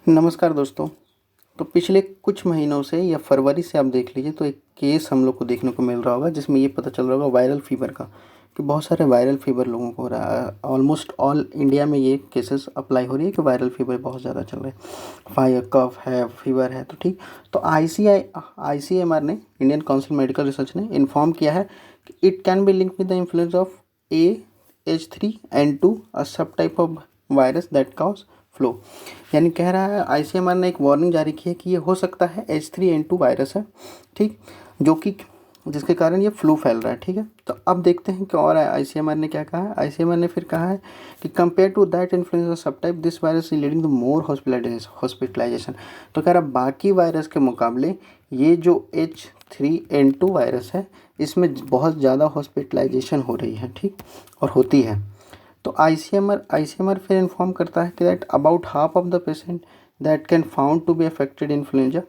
नमस्कार दोस्तों। तो पिछले कुछ महीनों से या फरवरी से आप देख लीजिए तो एक केस हम लोग को देखने को मिल रहा होगा जिसमें ये पता चल रहा होगा वायरल फीवर का कि बहुत सारे वायरल फीवर लोगों को हो रहा है। ऑलमोस्ट ऑल इंडिया में ये केसेस अप्लाई हो रही है कि वायरल फीवर बहुत ज़्यादा चल रहा है। फायर कफ है, फीवर है, तो ठीक। तो आईसीएमआर ने, इंडियन काउंसिल मेडिकल रिसर्च ने इन्फॉर्म किया है कि it can be link with the influence of AH3N2 अ सब type of virus that cause flu. यानी कह रहा है, आईसीएमआर ने एक वार्निंग जारी की है कि ये हो सकता है H3N2 वायरस है, ठीक, जो कि जिसके कारण ये फ्लू फैल रहा है, ठीक है। तो अब देखते हैं कि और आईसीएमआर ने क्या कहा है। आईसीएमआर ने फिर कहा है कि compare to that influenza subtype this virus is leading to more hospitalisation. तो कह रहा बाकी वायरस के मुकाबले ये जो H3N2 वायरस है इसमें बहुत ज़्यादा हॉस्पिटलाइजेशन हो रही है, ठीक, और होती है। तो आईसीएमआर फिर इन्फॉर्म करता है कि that about half of the patient that can found to be affected influenza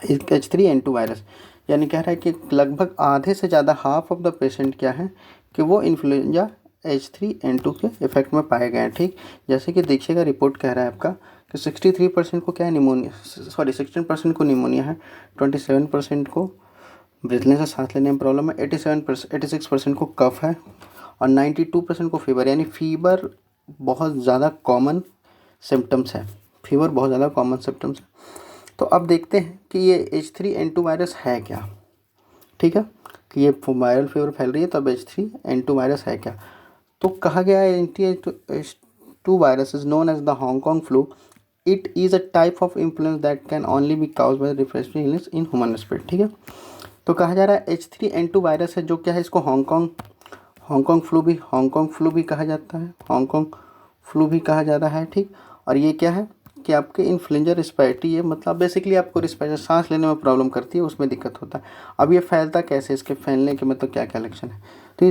H3N2 virus. यानी कह रहा है कि लगभग आधे से ज़्यादा हाफ ऑफ द पेशेंट क्या है कि वो इन्फ्लुएंजा H3N2 के इफेक्ट में पाए गए हैं, ठीक। जैसे कि देखिएगा, रिपोर्ट कह रहा है आपका कि 63% को क्या है, निमोनिया, सॉरी 16% को निमोनिया है, 27% को ब्रीथनेस से सांस लेने में प्रॉब्लम है, 86% को कफ है और 92% को फीवर। यानी फीवर बहुत ज़्यादा कॉमन सिम्टम्स है। फीवर बहुत ज़्यादा कॉमन सिम्टम्स है। तो अब देखते हैं कि ये H3N2 वायरस है क्या, ठीक है, कि ये वायरल फीवर फैल रही है तो अब H3N2 वायरस है क्या। तो कहा गया है H2 virus is known as the Hong Kong flu. It is a type of influence that can only be caused by respiratory illness in human spread, ठीक है। तो कहा जा रहा है H3N2 वायरस है जो क्या है, इसको हांगकांग फ्लू भी कहा जाता है, हांगकांग फ्लू भी कहा जाता है, ठीक। और ये क्या है कि आपके इन्फ्लुएंजा रिस्पायरेटरी है, मतलब बेसिकली आपको रिस्पायरेटरी सांस लेने में प्रॉब्लम करती है, उसमें दिक्कत होता है। अब ये फैलता कैसे, इसके फैलने के मतलब क्या क्या लक्षण है। तो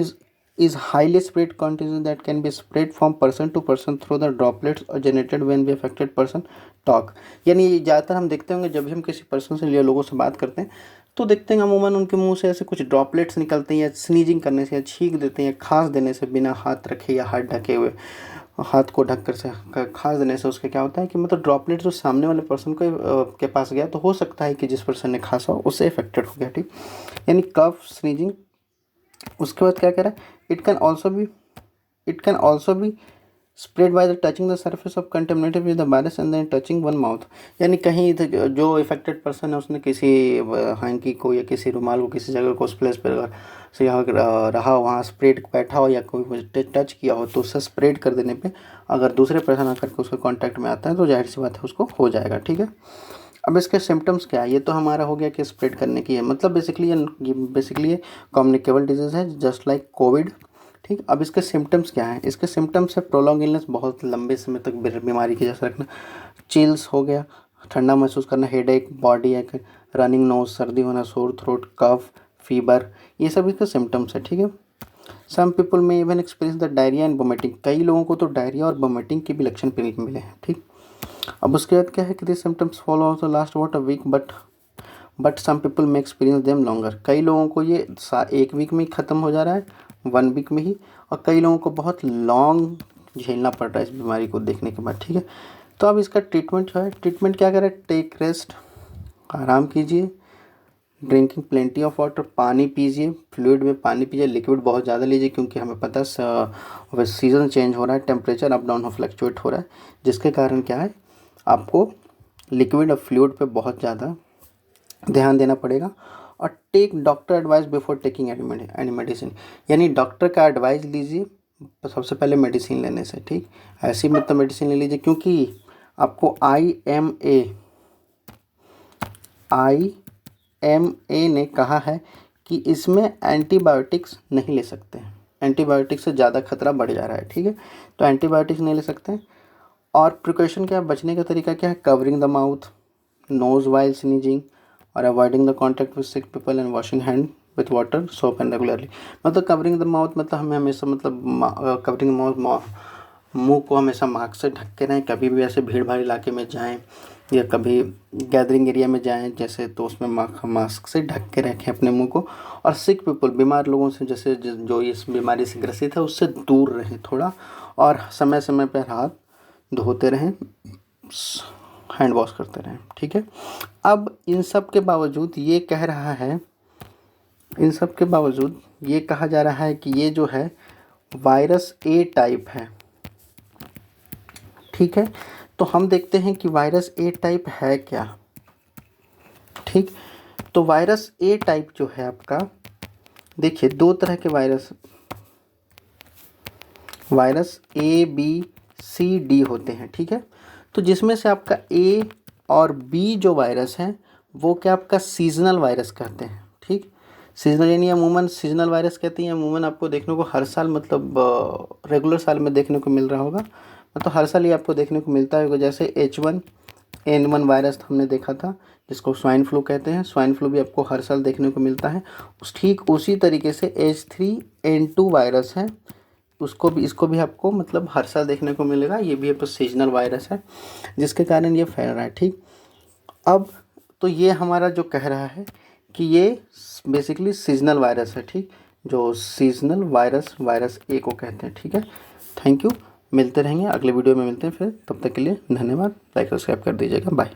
is highly spread contagious that can be spread from person to person through the droplets और generated when be affected person talk. यानी ज़्यादातर हम देखते होंगे जब भी हम किसी पर्सन से या लोगों से बात करते हैं तो देखते हैं अमूमन उनके मुंह से ऐसे कुछ ड्रॉपलेट्स निकलते हैं, या स्नीजिंग करने से या छींक देते हैं, या खांस देने से, बिना हाथ रखे या हाथ ढके हुए, हाथ को ढक कर से खांस देने से उसके क्या होता है कि मतलब ड्रॉपलेट जो सामने वाले पर्सन को के पास गया तो हो सकता है कि जिस पर्सन ने खांसा हो उससे इफेक्टेड हो गया, ठीक। यानी कफ, स्नीजिंग। उसके बाद क्या कह रहा है, it can also be spread by the touching the surface of contaminated with the virus and then touching one mouth. यानी कहीं जो इफेक्टेड पर्सन है उसने किसी हैंकी को या किसी रुमाल को किसी जगह को उस प्लेस पर से यहाँ रहा, वहाँ स्प्रेड बैठा हो या कोई टच किया हो तो उससे स्प्रेड कर देने पे अगर दूसरे पर्सन आकर के उसके कांटेक्ट में आता है तो जाहिर सी बात है उसको हो जाएगा, ठीक है। अब इसके सिम्टम्स क्या है, ये तो हमारा हो गया कि स्प्रेड करने की है, मतलब बेसिकली ये कम्युनिकेबल डिजीज़ है जस्ट लाइक कोविड, ठीक। अब इसके सिम्टम्स क्या हैं, इसके सिम्टम्स है प्रोलॉन्ग इलनेस, बहुत लंबे समय तक बीमारी के जैसा रखना, चिल्स हो गया, ठंडा महसूस करना, हेडेक, बॉडी एक, रनिंग नोज, सर्दी होना, सोर थ्रोट, कफ, फीवर, ये सब इसके सिम्टम्स है, ठीक है। सम पीपल में even experience the diarrhoea and vomiting, कई लोगों को तो डायरिया और वोमिटिंग के भी लक्षण मिले हैं, ठीक। अब उसके बाद क्या है कि this symptoms follow also last about a week but some people में एक्सपीरियंस देम लॉन्गर, कई लोगों को ये 1 वीक में ही ख़त्म हो जा रहा है, 1 वीक में ही, और कई लोगों को बहुत लॉन्ग झेलना पड़ रहा है इस बीमारी को देखने के बाद, ठीक है। तो अब इसका ट्रीटमेंट जो है, ट्रीटमेंट क्या करें, टेक रेस्ट, आराम कीजिए, ड्रिंकिंग प्लेंटी ऑफ वाटर, पानी पीजिए, फ्लूइड में पानी पीजिए, लिक्विड बहुत ज़्यादा लीजिए क्योंकि हमें पता है सीज़न चेंज हो रहा है, टेम्परेचर अप डाउन फ्लक्चुएट हो रहा है, जिसके कारण क्या है आपको लिक्विड और फ्लूइड पे बहुत ज़्यादा ध्यान देना पड़ेगा। और take doctor advice before taking any medicine, यानी डॉक्टर का एडवाइस लीजिए सबसे पहले मेडिसिन लेने से, ठीक। ऐसी मतलब मेडिसिन ले लीजिए क्योंकि आपको IMA ने कहा है कि इसमें एंटीबायोटिक्स नहीं ले सकते हैं, एंटीबायोटिक्स से ज़्यादा खतरा बढ़ जा रहा है, ठीक है। तो एंटीबायोटिक्स नहीं ले सकते हैं। और प्रिकॉशन क्या है, बचने का तरीका क्या है, covering the mouth, nose while sneezing, और avoiding the contact with sick people and washing hand with water soap and regularly. मतलब कवरिंग द माउथ मतलब हमें हमेशा मतलब कवरिंग द माउथ, मुंह को हमेशा मास्क से ढक के रहें, कभी भी ऐसे भीड़ भाड़ इलाके में जाएं या कभी गैदरिंग एरिया में जाएं जैसे, तो उसमें मास्क से ढक के रखें अपने मुंह को। और सिक पीपल, बीमार लोगों से, जैसे जो इस बीमारी से ग्रसित है उससे दूर रहें थोड़ा, और समय समय पर हाथ धोते रहें। हैंड वॉश करते रहें, ठीक है। अब इन सब के बावजूद ये कह रहा है, इन सब के बावजूद ये कहा जा रहा है कि ये जो है वायरस ए टाइप है, ठीक है। तो हम देखते हैं कि वायरस ए टाइप है क्या, ठीक। तो वायरस ए टाइप जो है आपका, देखिए दो तरह के virus A B C D होते हैं, ठीक है। तो जिसमें से आपका ए और बी जो वायरस है वो क्या आपका सीजनल वायरस कहते हैं, ठीक। सीजनल यानी अमूमन सीजनल वायरस कहते हैं, अमूमन आपको देखने को हर साल मतलब रेगुलर साल में देखने को मिल रहा होगा, मतलब हर साल ये आपको देखने को मिलता होगा। जैसे H1N1 वायरस हमने देखा था जिसको स्वाइन फ्लू कहते हैं, स्वाइन फ्लू भी आपको हर साल देखने को मिलता है। ठीक उसी तरीके से H3N2 वायरस है, इसको भी आपको मतलब हर साल देखने को मिलेगा। ये भी आपको सीजनल वायरस है जिसके कारण ये फैल रहा है, ठीक। अब तो ये हमारा जो कह रहा है कि ये बेसिकली सीजनल वायरस है, ठीक, जो सीजनल वायरस ए को कहते हैं, ठीक है। थैंक यू, मिलते रहेंगे अगले वीडियो में, मिलते हैं फिर, तब तक के लिए धन्यवाद। लाइक सब्सक्राइब कर दीजिएगा, बाय।